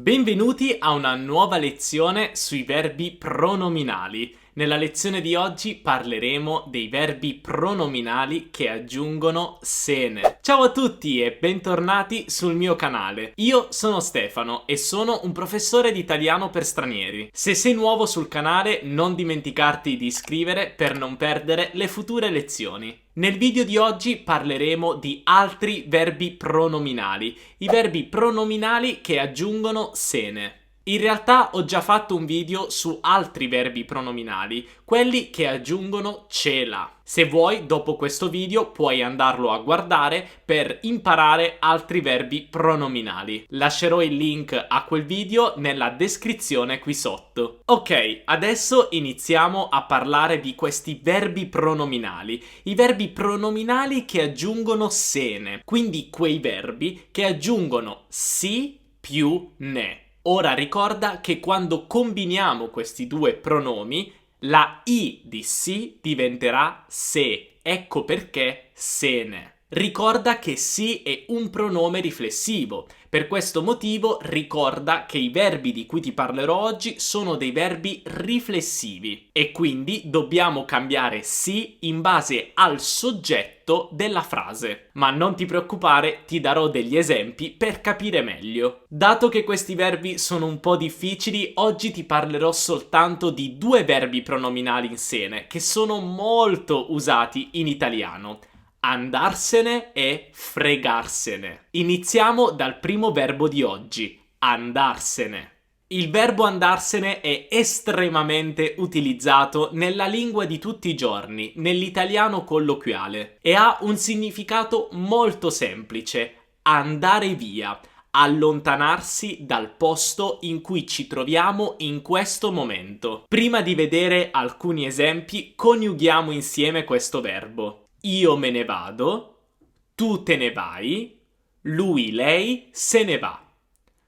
Benvenuti a una nuova lezione sui verbi pronominali. Nella lezione di oggi parleremo dei verbi pronominali che aggiungono sene. Ciao a tutti e bentornati sul mio canale. Io sono Stefano e sono un professore di italiano per stranieri. Se sei nuovo sul canale, non dimenticarti di iscrivere per non perdere le future lezioni. Nel video di oggi parleremo di altri verbi pronominali, i verbi pronominali che aggiungono sene. In realtà ho già fatto un video su altri verbi pronominali, quelli che aggiungono cela. Se vuoi, dopo questo video puoi andarlo a guardare per imparare altri verbi pronominali. Lascerò il link a quel video nella descrizione qui sotto. Ok, adesso iniziamo a parlare di questi verbi pronominali. I verbi pronominali che aggiungono sene, quindi quei verbi che aggiungono si più ne. Ora ricorda che quando combiniamo questi due pronomi, la I di si diventerà se. Ecco perché sene. Ricorda che si è un pronome riflessivo. Per questo motivo ricorda che i verbi di cui ti parlerò oggi sono dei verbi riflessivi e quindi dobbiamo cambiare si in base al soggetto della frase. Ma non ti preoccupare, ti darò degli esempi per capire meglio. Dato che questi verbi sono un po' difficili, oggi ti parlerò soltanto di due verbi pronominali in sene che sono molto usati in italiano. Andarsene e fregarsene. Iniziamo dal primo verbo di oggi, andarsene. Il verbo andarsene è estremamente utilizzato nella lingua di tutti i giorni, nell'italiano colloquiale, e ha un significato molto semplice: andare via, allontanarsi dal posto in cui ci troviamo in questo momento. Prima di vedere alcuni esempi, coniughiamo insieme questo verbo. Io me ne vado, tu te ne vai, lui, lei se ne va.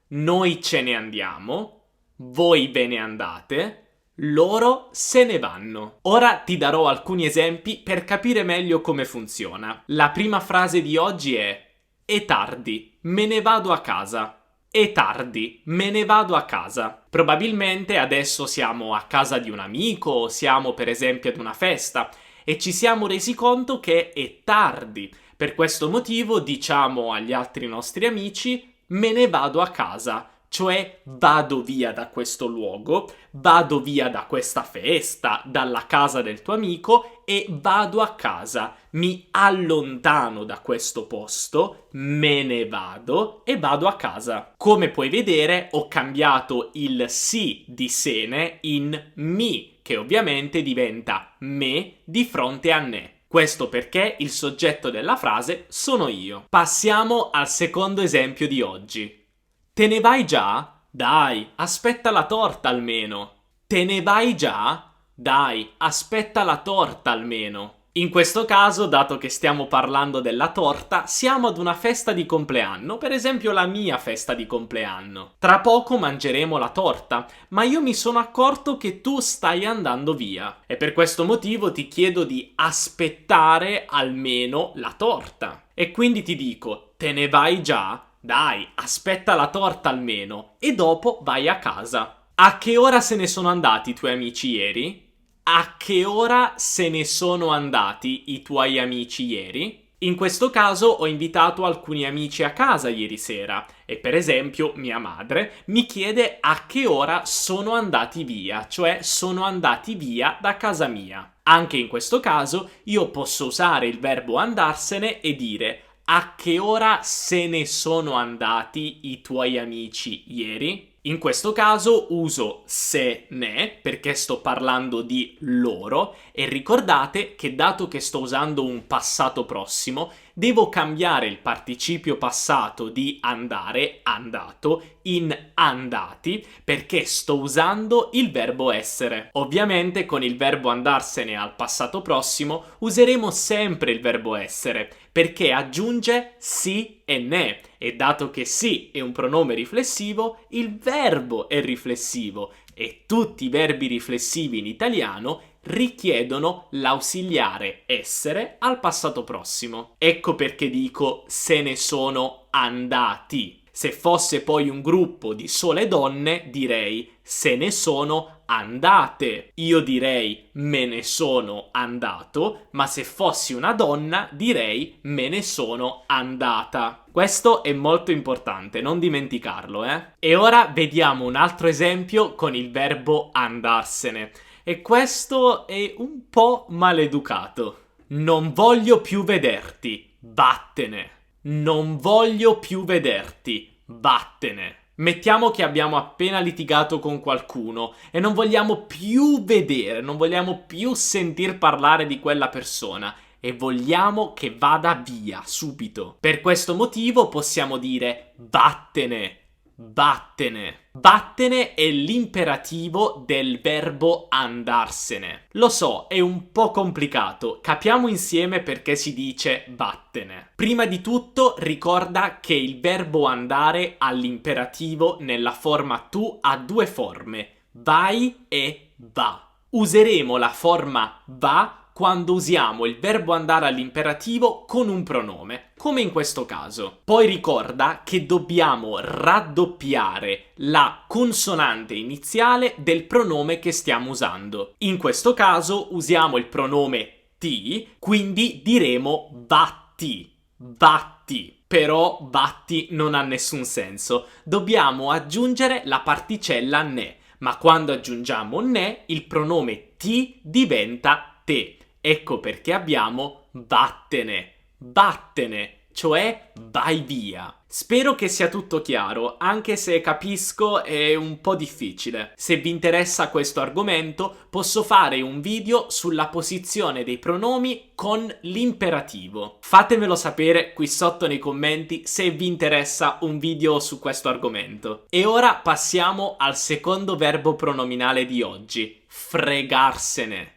Noi ce ne andiamo, voi ve ne andate, loro se ne vanno. Ora ti darò alcuni esempi per capire meglio come funziona. La prima frase di oggi è tardi, me ne vado a casa. È tardi, me ne vado a casa. Probabilmente adesso siamo a casa di un amico o siamo per esempio ad una festa e ci siamo resi conto che è tardi. Per questo motivo diciamo agli altri nostri amici me ne vado a casa, cioè vado via da questo luogo, vado via da questa festa, dalla casa del tuo amico e vado a casa. Mi allontano da questo posto, me ne vado e vado a casa. Come puoi vedere, ho cambiato il si di sene in mi, che ovviamente diventa me di fronte a ne. Questo perché il soggetto della frase sono io. Passiamo al secondo esempio di oggi. Te ne vai già? Dai, aspetta la torta almeno. Te ne vai già? Dai, aspetta la torta almeno. In questo caso, dato che stiamo parlando della torta, siamo ad una festa di compleanno, per esempio la mia festa di compleanno. Tra poco mangeremo la torta, ma io mi sono accorto che tu stai andando via e per questo motivo ti chiedo di aspettare almeno la torta. E quindi ti dico, te ne vai già? Dai, aspetta la torta almeno e dopo vai a casa. A che ora se ne sono andati i tuoi amici ieri? A che ora se ne sono andati i tuoi amici ieri? In questo caso ho invitato alcuni amici a casa ieri sera e per esempio mia madre mi chiede a che ora sono andati via, cioè sono andati via da casa mia. Anche in questo caso io posso usare il verbo andarsene e dire a che ora se ne sono andati i tuoi amici ieri? In questo caso uso se ne perché sto parlando di loro e ricordate che dato che sto usando un passato prossimo devo cambiare il participio passato di andare, andato, in andati perché sto usando il verbo essere. Ovviamente con il verbo andarsene al passato prossimo useremo sempre il verbo essere perché aggiunge si e ne e dato che si è un pronome riflessivo, il verbo è riflessivo e tutti i verbi riflessivi in italiano richiedono l'ausiliare essere al passato prossimo. Ecco perché dico se ne sono andati. Se fosse poi un gruppo di sole donne, direi se ne sono andate. Io direi me ne sono andato, ma se fossi una donna direi me ne sono andata. Questo è molto importante, non dimenticarlo, E ora vediamo un altro esempio con il verbo andarsene. E questo è un po' maleducato. Non voglio più vederti, vattene. Non voglio più vederti, vattene. Mettiamo che abbiamo appena litigato con qualcuno e non vogliamo più vedere, non vogliamo più sentir parlare di quella persona e vogliamo che vada via subito. Per questo motivo possiamo dire vattene. Vattene. Vattene è l'imperativo del verbo andarsene. Lo so, è un po' complicato. Capiamo insieme perché si dice vattene. Prima di tutto, ricorda che il verbo andare all'imperativo nella forma tu ha due forme: vai e va. Useremo la forma va quando usiamo il verbo andare all'imperativo con un pronome, come in questo caso. Poi ricorda che dobbiamo raddoppiare la consonante iniziale del pronome che stiamo usando. In questo caso usiamo il pronome ti, quindi diremo vatti, vatti. Però vatti non ha nessun senso. Dobbiamo aggiungere la particella ne, ma quando aggiungiamo ne, il pronome ti diventa te. Ecco perché abbiamo vattene, vattene, cioè vai via. Spero che sia tutto chiaro, anche se capisco è un po' difficile. Se vi interessa questo argomento, posso fare un video sulla posizione dei pronomi con l'imperativo. Fatemelo sapere qui sotto nei commenti se vi interessa un video su questo argomento. E ora passiamo al secondo verbo pronominale di oggi: fregarsene.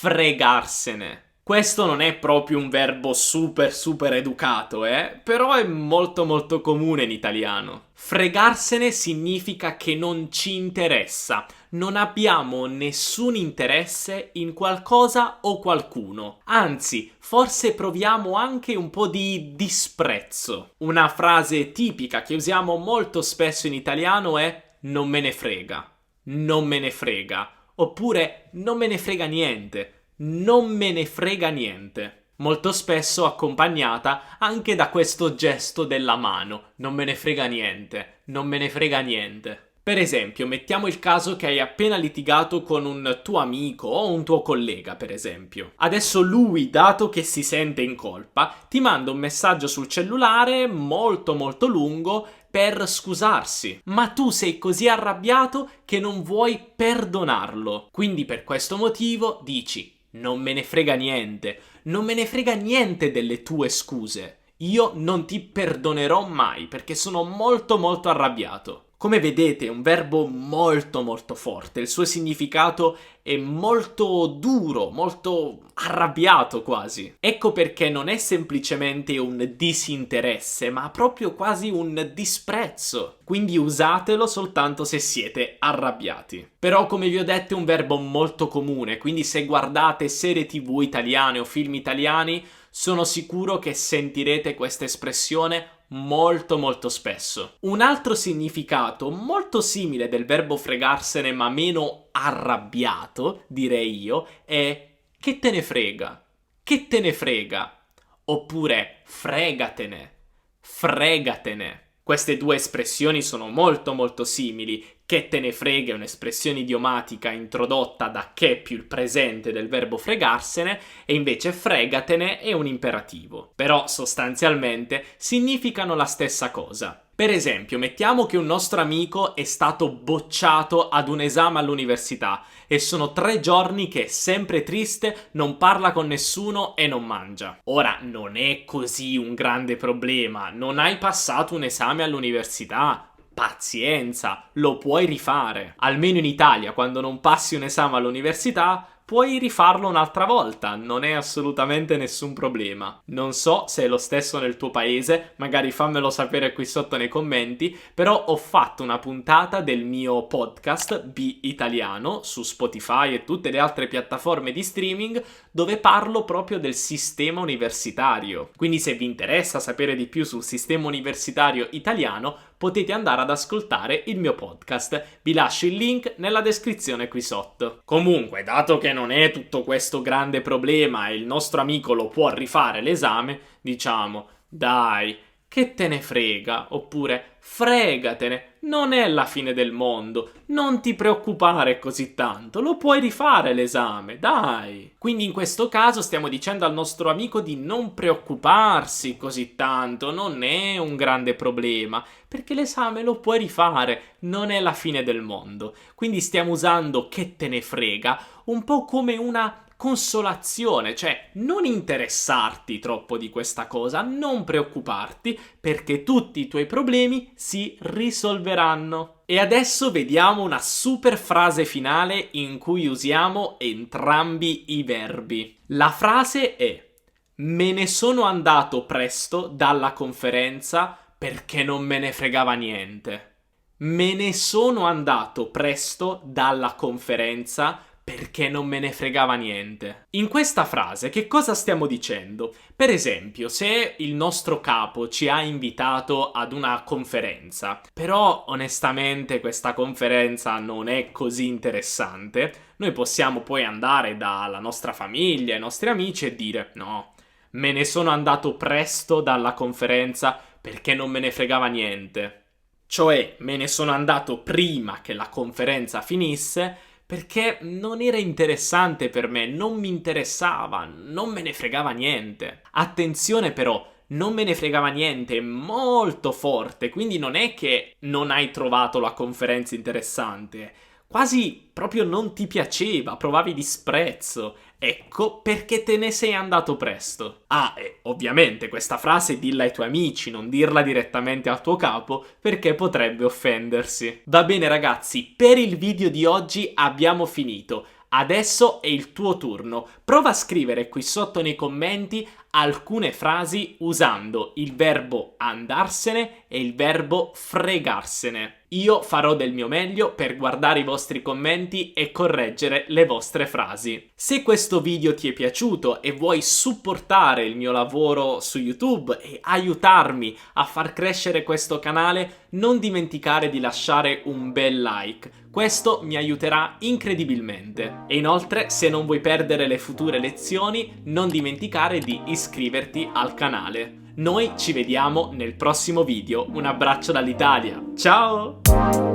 Fregarsene. Questo non è proprio un verbo super educato, però è molto comune in italiano. Fregarsene significa che non ci interessa, non abbiamo nessun interesse in qualcosa o qualcuno. Anzi, forse proviamo anche un po' di disprezzo. Una frase tipica che usiamo molto spesso in italiano è non me ne frega, non me ne frega. Oppure non me ne frega niente, non me ne frega niente. Molto spesso accompagnata anche da questo gesto della mano, non me ne frega niente, non me ne frega niente. Per esempio, mettiamo il caso che hai appena litigato con un tuo amico o un tuo collega, per esempio. Adesso lui, dato che si sente in colpa, ti manda un messaggio sul cellulare molto lungo per scusarsi, ma tu sei così arrabbiato che non vuoi perdonarlo. Quindi per questo motivo dici non me ne frega niente, non me ne frega niente delle tue scuse. Io non ti perdonerò mai perché sono molto arrabbiato. Come vedete è un verbo molto forte, il suo significato è molto duro, molto arrabbiato quasi. Ecco perché non è semplicemente un disinteresse, ma proprio quasi un disprezzo. Quindi usatelo soltanto se siete arrabbiati. Però come vi ho detto è un verbo molto comune, quindi se guardate serie TV italiane o film italiani, sono sicuro che sentirete questa espressione molto spesso. Un altro significato molto simile del verbo fregarsene ma meno arrabbiato, direi io, è che te ne frega, che te ne frega, oppure fregatene, fregatene. Queste due espressioni sono molto simili. Che te ne frega è un'espressione idiomatica introdotta da che più il presente del verbo fregarsene e invece fregatene è un imperativo. Però sostanzialmente significano la stessa cosa. Per esempio, mettiamo che un nostro amico è stato bocciato ad un esame all'università e sono 3 giorni che è sempre triste, non parla con nessuno e non mangia. Ora, non è così un grande problema, non hai passato un esame all'università. Pazienza, lo puoi rifare. Almeno in Italia, quando non passi un esame all'università, puoi rifarlo un'altra volta, non è assolutamente nessun problema. Non so se è lo stesso nel tuo paese, magari fammelo sapere qui sotto nei commenti, però ho fatto una puntata del mio podcast Be Italiano su Spotify e tutte le altre piattaforme di streaming dove parlo proprio del sistema universitario. Quindi se vi interessa sapere di più sul sistema universitario italiano, potete andare ad ascoltare il mio podcast. Vi lascio il link nella descrizione qui sotto. Comunque, dato che non è tutto questo grande problema e il nostro amico lo può rifare l'esame, diciamo, dai, che te ne frega, oppure fregatene, non è la fine del mondo, non ti preoccupare così tanto, lo puoi rifare l'esame, dai. Quindi in questo caso stiamo dicendo al nostro amico di non preoccuparsi così tanto, non è un grande problema, perché l'esame lo puoi rifare, non è la fine del mondo. Quindi stiamo usando che te ne frega un po' come una consolazione, cioè non interessarti troppo di questa cosa, non preoccuparti, perché tutti i tuoi problemi si risolveranno. E adesso vediamo una super frase finale in cui usiamo entrambi i verbi. La frase è: me ne sono andato presto dalla conferenza perché non me ne fregava niente. Me ne sono andato presto dalla conferenza perché non me ne fregava niente. In questa frase che cosa stiamo dicendo? Per esempio, se il nostro capo ci ha invitato ad una conferenza, però onestamente questa conferenza non è così interessante, noi possiamo poi andare dalla nostra famiglia, ai nostri amici e dire: no, me ne sono andato presto dalla conferenza perché non me ne fregava niente. Cioè, me ne sono andato prima che la conferenza finisse perché non era interessante per me, non mi interessava, non me ne fregava niente. Attenzione però, non me ne fregava niente è molto forte, quindi non è che non hai trovato la conferenza interessante, quasi proprio non ti piaceva, provavi disprezzo. Ecco perché te ne sei andato presto. Ah, e ovviamente questa frase dilla ai tuoi amici, non dirla direttamente al tuo capo perché potrebbe offendersi. Va bene ragazzi, per il video di oggi abbiamo finito. Adesso è il tuo turno. Prova a scrivere qui sotto nei commenti alcune frasi usando il verbo andarsene e il verbo fregarsene. Io farò del mio meglio per guardare i vostri commenti e correggere le vostre frasi. Se questo video ti è piaciuto e vuoi supportare il mio lavoro su YouTube e aiutarmi a far crescere questo canale, non dimenticare di lasciare un bel like. Questo mi aiuterà incredibilmente. E inoltre, se non vuoi perdere le future lezioni, non dimenticare di iscriverti al canale. Noi ci vediamo nel prossimo video. Un abbraccio dall'Italia. Ciao!